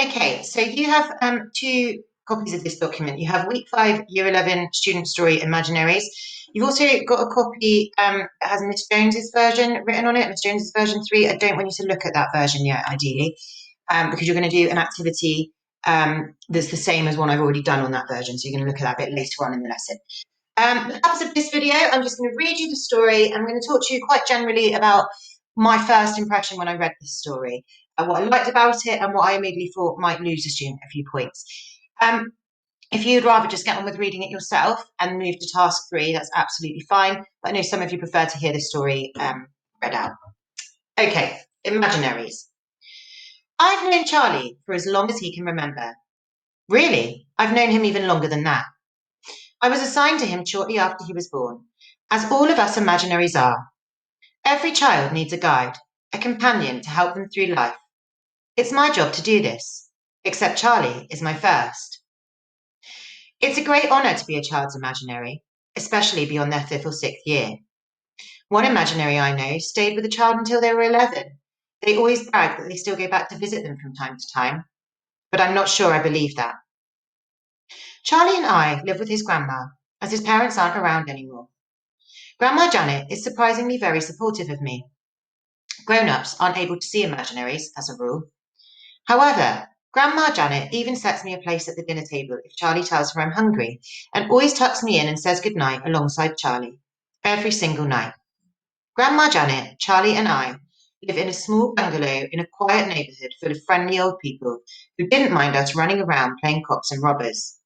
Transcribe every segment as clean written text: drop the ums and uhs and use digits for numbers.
Okay, so you have two copies of this document. You have Week 5, Year 11 Student Story Imaginaries. You've also got a copy that has Miss Jones's version written on it, Miss Jones's version 3. I don't want you to look at that version yet, ideally, because you're going to do an activity that's the same as one I've already done on that version. So you're going to look at that a bit later on in the lesson. The purpose of this video, I'm just going to read you the story. I'm going to talk to you quite generally about my first impression when I read this story, what I liked about it, and what I immediately thought might lose a student a few points. If you'd rather just get on with reading it yourself and move to task 3, that's absolutely fine. But I know some of you prefer to hear the story read out. Okay, imaginaries. I've known Charlie for as long as he can remember. Really, I've known him even longer than that. I was assigned to him shortly after he was born, as all of us imaginaries are. Every child needs a guide, a companion to help them through life. It's my job to do this, except Charlie is my first. It's a great honour to be a child's imaginary, especially beyond their 5th or 6th year. One imaginary I know stayed with a child until they were 11. They always brag that they still go back to visit them from time to time, but I'm not sure I believe that. Charlie and I live with his grandma, as his parents aren't around anymore. Grandma Janet is surprisingly very supportive of me. Grown-ups aren't able to see imaginaries, as a rule. However, Grandma Janet even sets me a place at the dinner table if Charlie tells her I'm hungry, and always tucks me in and says goodnight alongside Charlie, every single night. Grandma Janet, Charlie and I live in a small bungalow in a quiet neighbourhood full of friendly old people who didn't mind us running around playing cops and robbers.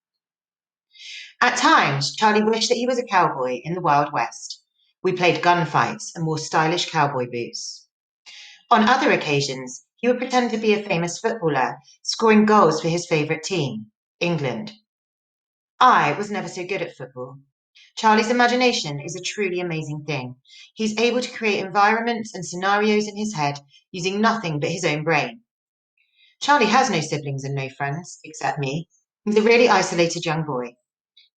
At times, Charlie wished that he was a cowboy in the Wild West. We played gunfights and wore stylish cowboy boots. On other occasions, he would pretend to be a famous footballer, scoring goals for his favourite team, England. I was never so good at football. Charlie's imagination is a truly amazing thing. He's able to create environments and scenarios in his head using nothing but his own brain. Charlie has no siblings and no friends, except me. He's a really isolated young boy.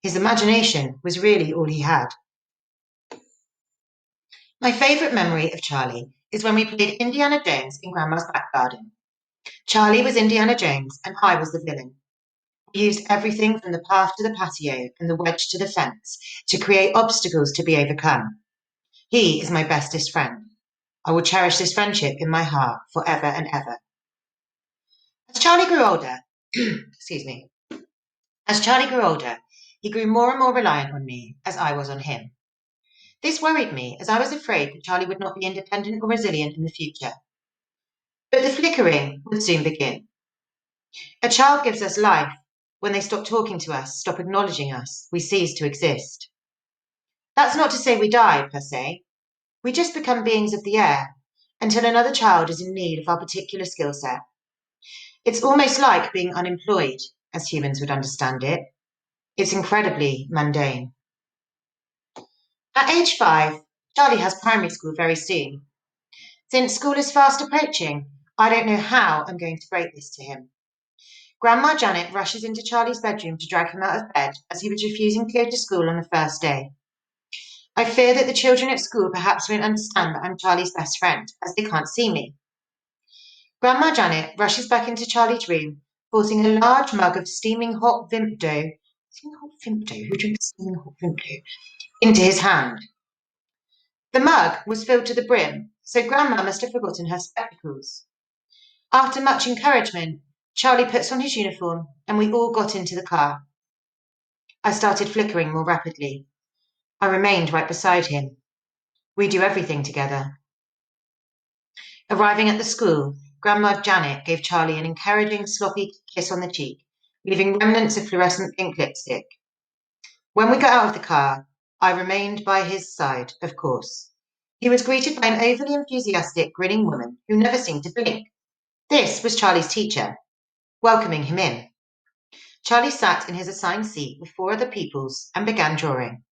His imagination was really all he had. My favourite memory of Charlie is when we played Indiana Jones in Grandma's back garden. Charlie was Indiana Jones and I was the villain. We used everything from the path to the patio and the wedge to the fence to create obstacles to be overcome. He is my bestest friend. I will cherish this friendship in my heart forever and ever. As Charlie grew older, excuse me, as Charlie grew older, he grew more and more reliant on me as I was on him. This worried me as I was afraid that Charlie would not be independent or resilient in the future. But the flickering would soon begin. A child gives us life. When they stop talking to us, stop acknowledging us, we cease to exist. That's not to say we die, per se. We just become beings of the air until another child is in need of our particular skill set. It's almost like being unemployed, as humans would understand it. It's incredibly mundane. At age 5, Charlie has primary school very soon. Since school is fast approaching, I don't know how I'm going to break this to him. Grandma Janet rushes into Charlie's bedroom to drag him out of bed as he was refusing to go to school on the first day. I fear that the children at school perhaps won't understand that I'm Charlie's best friend, as they can't see me. Grandma Janet rushes back into Charlie's room, forcing a large mug of steaming hot Vimto, who drinks steaming hot Vimto, into his hand. The mug was filled to the brim, so Grandma must have forgotten her spectacles. After much encouragement, Charlie puts on his uniform and we all got into the car. I started flickering more rapidly. I remained right beside him. We do everything together. Arriving at the school, Grandma Janet gave Charlie an encouraging, sloppy kiss on the cheek, leaving remnants of fluorescent pink lipstick. When we got out of the car, I remained by his side, of course. He was greeted by an overly enthusiastic, grinning woman who never seemed to blink. This was Charlie's teacher, welcoming him in. Charlie sat in his assigned seat with 4 other pupils and began drawing.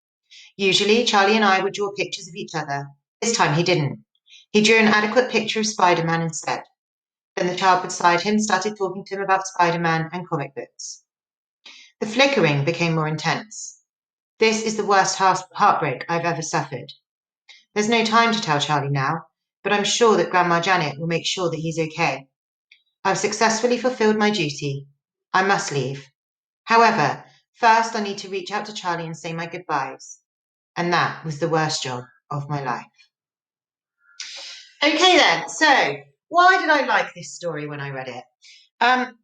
Usually, Charlie and I would draw pictures of each other. This time he didn't. He drew an adequate picture of Spider-Man instead. Then the child beside him started talking to him about Spider-Man and comic books. The flickering became more intense. This is the worst heartbreak I've ever suffered. There's no time to tell Charlie now, but I'm sure that Grandma Janet will make sure that he's okay. I've successfully fulfilled my duty. I must leave. However, first I need to reach out to Charlie and say my goodbyes. And that was the worst job of my life. Okay then, so why did I like this story when I read it? Um,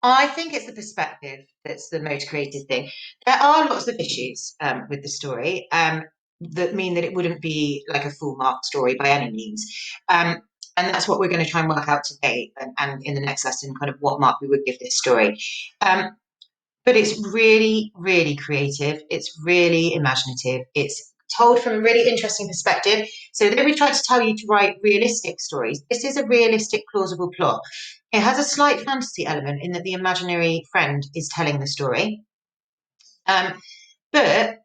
I think it's the perspective that's the most creative thing. There are lots of issues with the story that mean that it wouldn't be like a full mark story by any means. And that's what we're going to try and work out today and in the next lesson, kind of what mark we would give this story. But it's really, really creative. It's really imaginative. It's told from a really interesting perspective. So then we tried to tell you to write realistic stories. This is a realistic, plausible plot. It has a slight fantasy element in that the imaginary friend is telling the story. But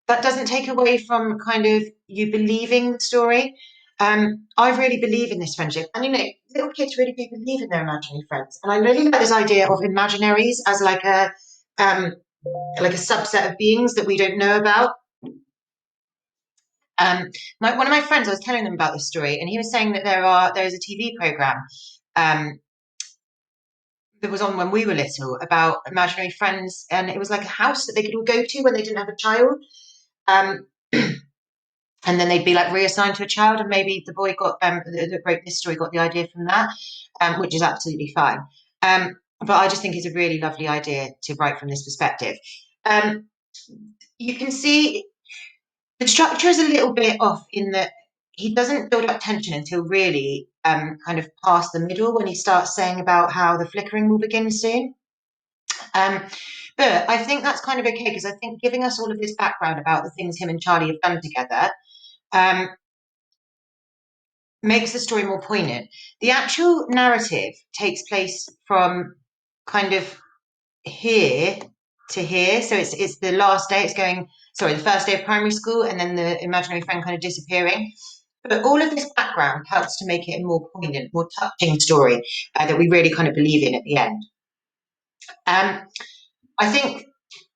that doesn't take away from kind of you believing the story. I really believe in this friendship. And, little kids really do believe in their imaginary friends. And I really like this idea of imaginaries as like a subset of beings that we don't know about. One of my friends, I was telling them about this story, and he was saying that there is a TV program that was on when we were little about imaginary friends, and it was like a house that they could all go to when they didn't have a child. Um, and then they'd be like reassigned to a child, and maybe the boy got that wrote this story got the idea from that, which is absolutely fine. But I just think it's a really lovely idea to write from this perspective. You can see the structure is a little bit off in that he doesn't build up tension until really kind of past the middle when he starts saying about how the flickering will begin soon. But I think that's kind of okay because I think giving us all of this background about the things him and Charlie have done together um, makes the story more poignant. The actual narrative takes place from kind of here to here. So it's the last day. The first day of primary school, and then the imaginary friend kind of disappearing. But all of this background helps to make it a more poignant, more touching story that we really kind of believe in at the end. I think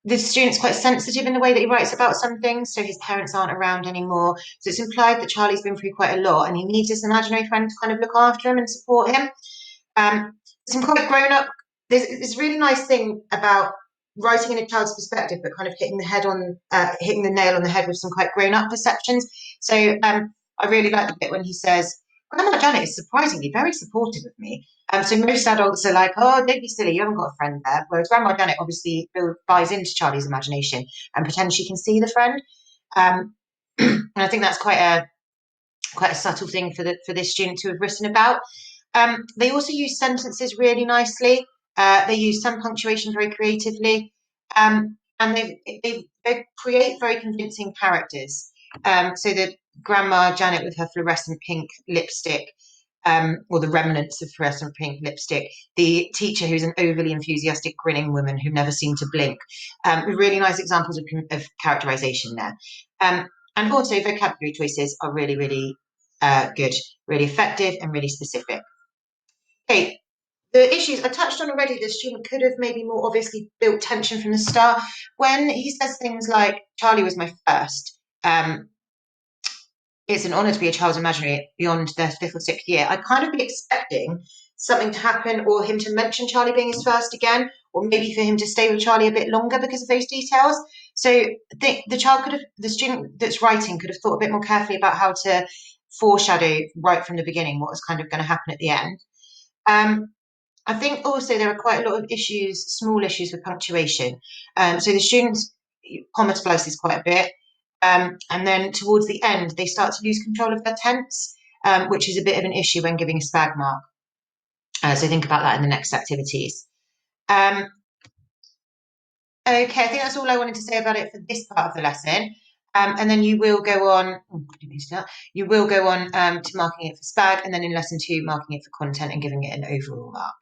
the student's quite sensitive in the way that he writes about some things. So his parents aren't around anymore. So it's implied that Charlie's been through quite a lot and he needs this imaginary friend to kind of look after him and support him. Some quite grown up, there's this really nice thing about writing in a child's perspective, but kind of hitting the nail on the head with some quite grown up perceptions. So I really like the bit when he says, Grandma Janet is surprisingly very supportive of me. So most adults are like, oh, don't be silly, you haven't got a friend there. Whereas Grandma Janet obviously buys into Charlie's imagination and pretends she can see the friend. And I think that's quite a subtle thing for this student to have written about. They also use sentences really nicely. They use some punctuation very creatively, and they create very convincing characters. So that Grandma Janet with her fluorescent pink lipstick, or the remnants of fluorescent pink lipstick, the teacher who's an overly enthusiastic, grinning woman who never seemed to blink. Really nice examples of characterization there. And also vocabulary choices are really, really good, really effective, and really specific. Okay, the issues I touched on already, the student could have maybe more obviously built tension from the start. When he says things like, Charlie was my first, it's an honour to be a child's imaginary beyond their fifth or sixth year. I'd kind of be expecting something to happen or him to mention Charlie being his first again, or maybe for him to stay with Charlie a bit longer because of those details. So the student that's writing could have thought a bit more carefully about how to foreshadow right from the beginning what was kind of going to happen at the end. I think also there are quite a lot of small issues with punctuation. So the students comma splices quite a bit. And then towards the end, they start to lose control of their tense, which is a bit of an issue when giving a spag mark. So think about that in the next activities. Okay, I think that's all I wanted to say about it for this part of the lesson. And then you will go on, to marking it for spag, and then in lesson 2, marking it for content and giving it an overall mark.